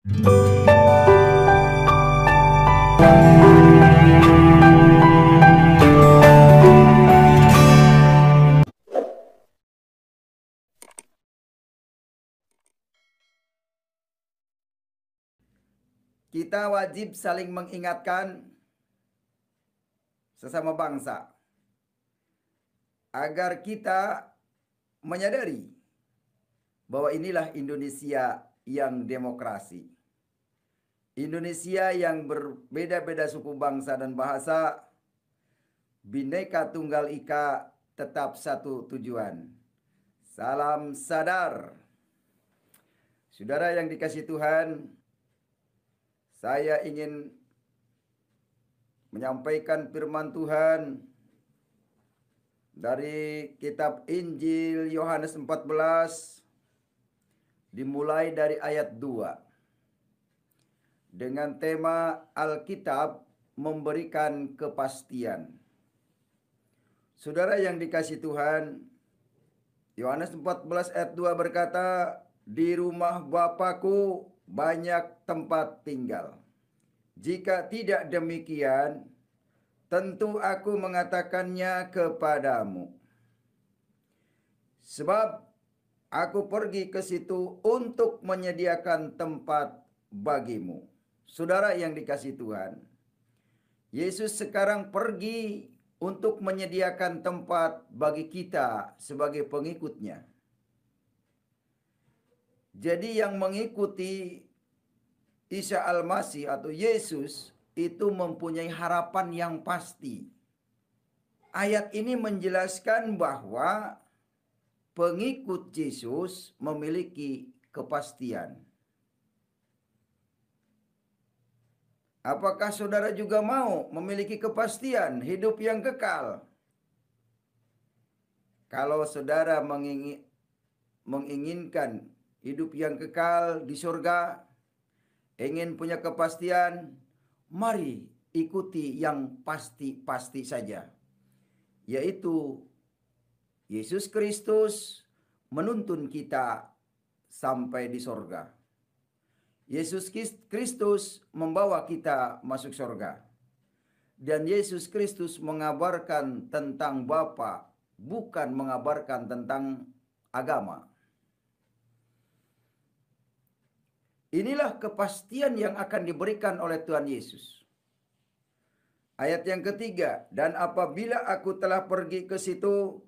Kita wajib saling mengingatkan sesama bangsa agar kita menyadari bahwa inilah Indonesia yang demokrasi. Indonesia yang berbeda-beda suku bangsa dan bahasa, Bhinneka Tunggal Ika, tetap satu tujuan. Salam sadar. Saudara yang dikasihi Tuhan, saya ingin menyampaikan firman Tuhan dari kitab Injil Yohanes 14, dimulai dari ayat 2. Dengan tema Alkitab memberikan kepastian. Saudara yang dikasihi Tuhan, Yohanes 14 ayat 2 berkata, "Di rumah Bapakku banyak tempat tinggal. Jika tidak demikian, tentu aku mengatakannya kepadamu. Sebab aku pergi ke situ untuk menyediakan tempat bagimu." Saudara yang dikasihi Tuhan, Yesus sekarang pergi untuk menyediakan tempat bagi kita sebagai pengikutnya. Jadi yang mengikuti Isa Al-Masih atau Yesus itu mempunyai harapan yang pasti. Ayat ini menjelaskan bahwa pengikut Yesus memiliki kepastian. Apakah saudara juga mau memiliki kepastian hidup yang kekal? Kalau saudara menginginkan hidup yang kekal di surga, ingin punya kepastian, mari ikuti yang pasti-pasti saja, yaitu Yesus Kristus menuntun kita sampai di surga. Yesus Kristus membawa kita masuk surga. Dan Yesus Kristus mengabarkan tentang Bapa, bukan mengabarkan tentang agama. Inilah kepastian yang akan diberikan oleh Tuhan Yesus. Ayat yang ketiga, "Dan apabila aku telah pergi ke situ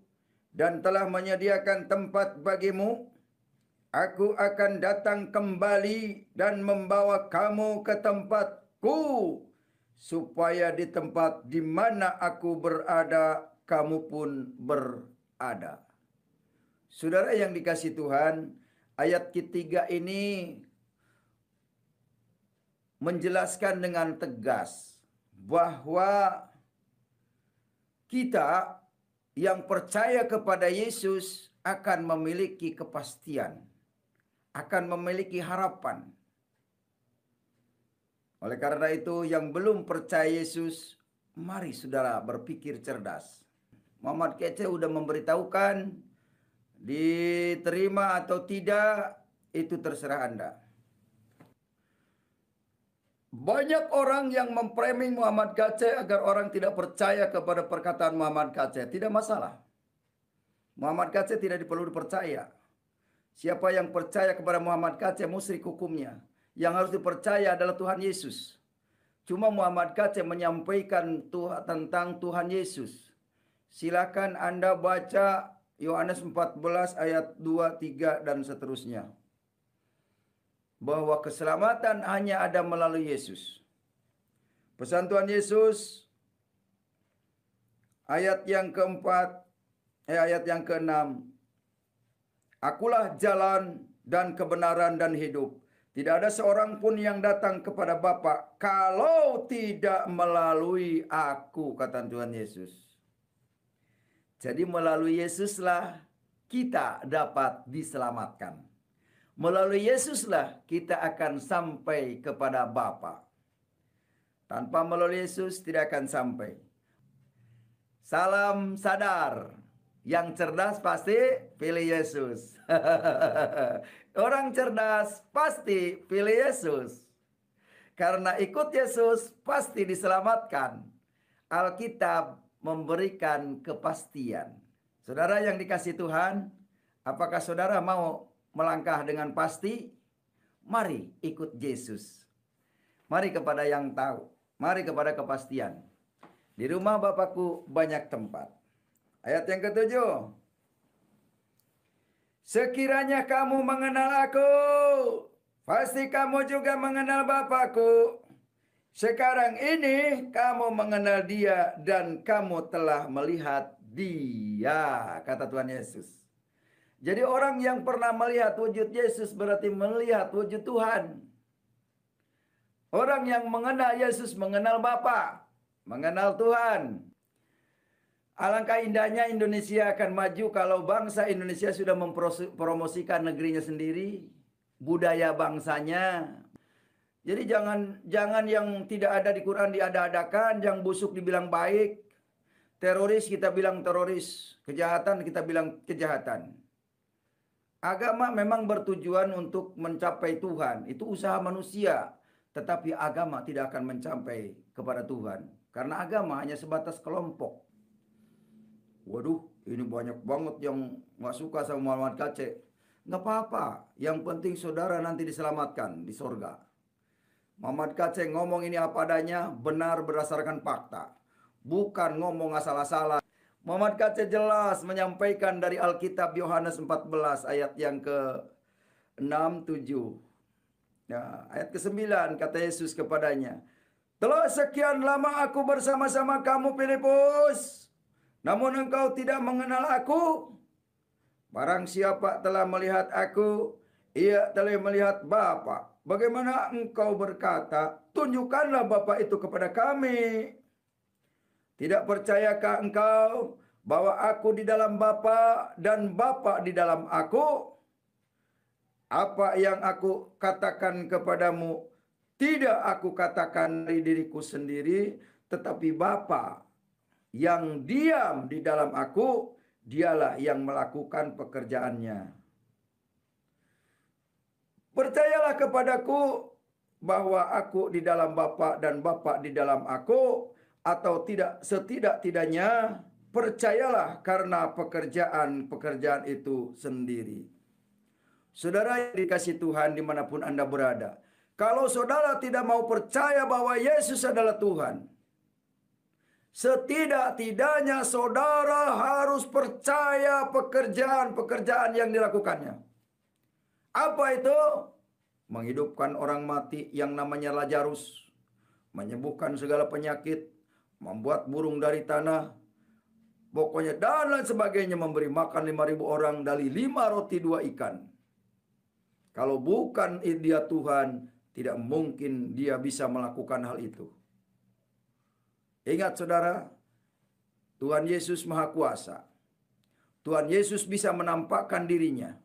dan telah menyediakan tempat bagimu, aku akan datang kembali dan membawa kamu ke tempatku, supaya di tempat di mana aku berada, kamu pun berada." Saudara yang dikasihi Tuhan, ayat ketiga ini menjelaskan dengan tegas bahwa kita yang percaya kepada Yesus akan memiliki kepastian, akan memiliki harapan. Oleh karena itu, yang belum percaya Yesus, mari saudara berpikir cerdas. Muhammad Kece sudah memberitahukan, diterima atau tidak, itu terserah Anda. Banyak orang yang memframing Muhammad Kece agar orang tidak percaya kepada perkataan Muhammad Kece. Tidak masalah. Muhammad Kece tidak perlu dipercaya. Siapa yang percaya kepada Muhammad Kece musyrik hukumnya. Yang harus dipercaya adalah Tuhan Yesus. Cuma Muhammad Kece menyampaikan tentang Tuhan Yesus. Silakan Anda baca Yohanes 14 ayat 2, 3 dan seterusnya. Bahwa keselamatan hanya ada melalui Yesus. Pesan Tuhan Yesus ayat yang keempat, ayat yang keenam. "Akulah jalan dan kebenaran dan hidup. Tidak ada seorang pun yang datang kepada Bapa kalau tidak melalui aku," kata Tuhan Yesus. Jadi melalui Yesuslah kita dapat diselamatkan. Melalui Yesuslah kita akan sampai kepada Bapa. Tanpa melalui Yesus tidak akan sampai. Salam sadar. Yang cerdas pasti pilih Yesus. Orang cerdas pasti pilih Yesus. Karena ikut Yesus pasti diselamatkan. Alkitab memberikan kepastian. Saudara yang dikasih Tuhan, apakah saudara mau melangkah dengan pasti? Mari ikut Yesus. Mari kepada yang tahu. Mari kepada kepastian. Di rumah Bapakku banyak tempat. Ayat yang ketujuh. Sekiranya kamu mengenal aku, pasti kamu juga mengenal Bapakku. Sekarang ini kamu mengenal Dia dan kamu telah melihat Dia, kata Tuhan Yesus. Jadi orang yang pernah melihat wujud Yesus berarti melihat wujud Tuhan. Orang yang mengenal Yesus mengenal Bapa, mengenal Tuhan. Alangkah indahnya Indonesia akan maju kalau bangsa Indonesia sudah mempromosikan negerinya sendiri, budaya bangsanya. Jadi jangan yang tidak ada di Quran diada-adakan, yang busuk dibilang baik, teroris kita bilang teroris, kejahatan kita bilang kejahatan. Agama memang bertujuan untuk mencapai Tuhan, itu usaha manusia, tetapi agama tidak akan mencapai kepada Tuhan, karena agama hanya sebatas kelompok. Waduh, ini banyak banget yang nggak suka sama Muhammad Kacek. Nggak apa-apa, yang penting saudara nanti diselamatkan di sorga. Muhammad Kacek ngomong ini apa adanya, benar berdasarkan fakta. Bukan ngomong asal-asalan. Muhammad Kacek jelas menyampaikan dari Alkitab Yohanes 14 ayat yang ke-6, 7. Nah, ayat ke-9 kata Yesus kepadanya, telah sekian lama aku bersama-sama kamu Filipus, namun engkau tidak mengenal aku. Barang siapa telah melihat aku, ia telah melihat Bapa. Bagaimana engkau berkata, tunjukkanlah Bapa itu kepada kami. Tidak percayakah engkau bahwa aku di dalam Bapa dan Bapa di dalam aku? Apa yang aku katakan kepadamu, tidak aku katakan dari diriku sendiri, tetapi Bapa yang diam di dalam aku, dialah yang melakukan pekerjaannya. Percayalah kepadaku bahwa aku di dalam Bapa dan Bapa di dalam aku, atau tidak, setidak-tidaknya percayalah karena pekerjaan-pekerjaan itu sendiri. Saudara yang dikasih Tuhan dimanapun Anda berada, kalau saudara tidak mau percaya bahwa Yesus adalah Tuhan, setidak-tidaknya saudara harus percaya pekerjaan-pekerjaan yang dilakukannya. Apa itu? Menghidupkan orang mati yang namanya Lazarus, menyembuhkan segala penyakit, membuat burung dari tanah, pokoknya dan lain sebagainya, memberi makan 5.000 orang dari 5 roti 2 ikan. Kalau bukan dia Tuhan, tidak mungkin dia bisa melakukan hal itu. Ingat saudara, Tuhan Yesus Maha Kuasa. Tuhan Yesus bisa menampakkan dirinya.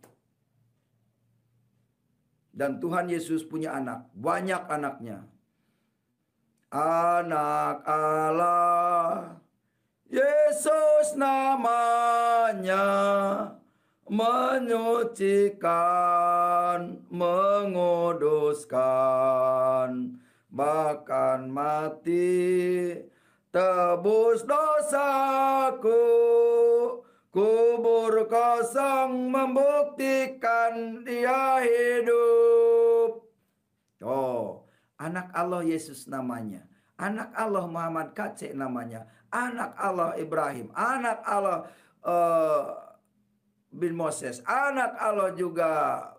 Dan Tuhan Yesus punya anak, banyak anaknya. Anak Allah, Yesus namanya, menyucikan, menguduskan, bahkan mati tebus dosaku, kubur kosong membuktikan dia hidup. Oh, anak Allah Yesus namanya. Anak Allah Muhammad Kacek namanya. Anak Allah Ibrahim. Anak Allah bin Moses. Anak Allah juga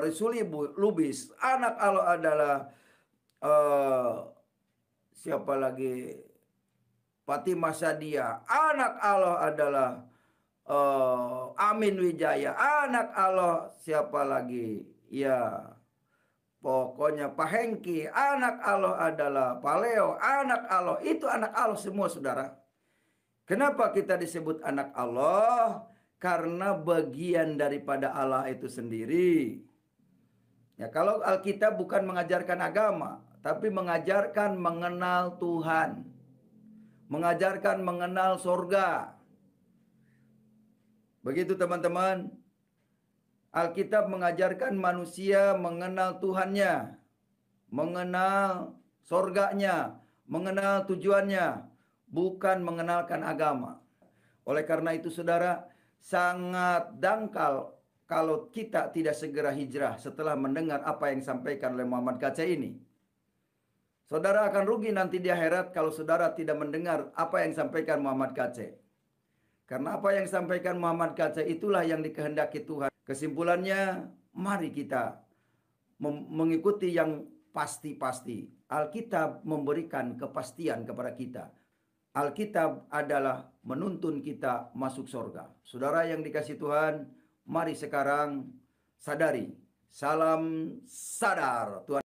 Risuli Lubis. Anak Allah adalah siapa lagi? Fatimah Sadia. Anak Allah adalah Amin Wijaya. Anak Allah siapa lagi? Ya, pokoknya Pak Hengki. Anak Allah adalah Pak Leo. Anak Allah. Itu anak Allah semua saudara. Kenapa kita disebut anak Allah? Karena bagian daripada Allah itu sendiri. Ya, kalau Alkitab bukan mengajarkan agama, tapi mengajarkan mengenal Tuhan. Mengajarkan mengenal sorga. Begitu teman-teman, Alkitab mengajarkan manusia mengenal Tuhannya, mengenal sorganya, mengenal tujuannya, bukan mengenalkan agama. Oleh karena itu saudara, sangat dangkal kalau kita tidak segera hijrah setelah mendengar apa yang disampaikan oleh Muhammad Kacai ini. Saudara akan rugi nanti di akhirat kalau saudara tidak mendengar apa yang disampaikan Muhammad Kacai. Karena apa yang disampaikan Muhammad Kacai itulah yang dikehendaki Tuhan. Kesimpulannya, mari kita mengikuti yang pasti-pasti. Alkitab memberikan kepastian kepada kita. Alkitab adalah menuntun kita masuk surga. Saudara yang dikasihi Tuhan, mari sekarang sadari. Salam sadar. Tuhan